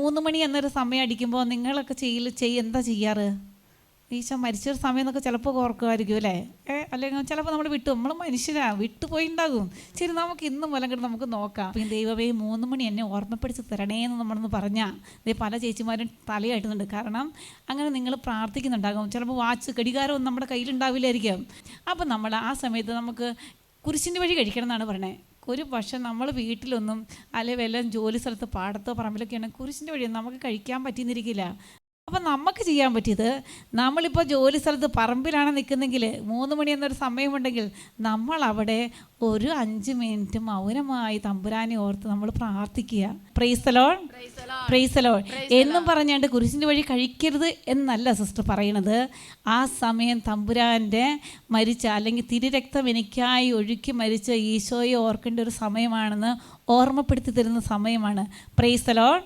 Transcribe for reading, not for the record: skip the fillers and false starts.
3 മണി എന്നൊരു സമയം അടിക്കുമ്പോൾ നിങ്ങളൊക്കെ എന്താ ചെയ്യാറ്? ഈശോ മരിച്ചൊരു സമയം എന്നൊക്കെ ചിലപ്പോൾ ഓർക്കുമായിരിക്കും അല്ലേ? അല്ലെങ്കിൽ ചിലപ്പോൾ നമ്മൾ നമ്മൾ മനുഷ്യരാണ്, വിട്ടുപോയിണ്ടാകും. ശരി, നമുക്ക് ഇന്നും മുലം നമുക്ക് നോക്കാം. ദൈവമേ 3 മണി എന്നെ ഓർമ്മപ്പെടുത്തി തരണേന്ന് നമ്മളൊന്ന് പറഞ്ഞാൽ പല ചേച്ചിമാരും തലയായിട്ടുന്നുണ്ട്. കാരണം അങ്ങനെ നിങ്ങൾ പ്രാർത്ഥിക്കുന്നുണ്ടാകും. ചിലപ്പോൾ ഘടികാരമൊന്നും നമ്മുടെ കയ്യിലുണ്ടാവില്ലായിരിക്കും. അപ്പം നമ്മൾ ആ സമയത്ത് നമുക്ക് കുരിശിൻ്റെ വഴി കഴിക്കണം എന്നാണ് പറയണത്. ഒരു പക്ഷേ നമ്മൾ വീട്ടിലൊന്നും അല്ലെങ്കിൽ വല്ല ജോലി സ്ഥലത്ത് പാടത്തോ പറമ്പിലൊക്കെയാണ് കുരിശിൻ്റെ വഴിയൊന്നും നമുക്ക് കഴിക്കാൻ പറ്റിയെന്നിരിക്കില്ല. അപ്പം നമുക്ക് ചെയ്യാൻ പറ്റിയത്, നമ്മളിപ്പോൾ ജോലി സ്ഥലത്ത് പറമ്പിലാണ് നിൽക്കുന്നെങ്കിൽ 3 മണി എന്നൊരു സമയമുണ്ടെങ്കിൽ നമ്മളവിടെ ഒരു 5 മിനിറ്റ് മൗനമായി തമ്പുരാനെ ഓർത്ത് നമ്മൾ പ്രാർത്ഥിക്കുക. Praise the Lord, praise the Lord എന്നും പറഞ്ഞാണ്ട് കുരിശിൻ്റെ വഴി കഴിക്കരുത് എന്നല്ല സിസ്റ്റർ പറയണത്. ആ സമയം തമ്പുരാൻ്റെ മരിച്ച അല്ലെങ്കിൽ തിരുരക്തം എനിക്കായി ഒഴുക്കി മരിച്ച ഈശോയെ ഓർക്കേണ്ട ഒരു സമയമാണെന്ന് ഓർമ്മപ്പെടുത്തി തരുന്ന സമയമാണ്. Praise the Lord.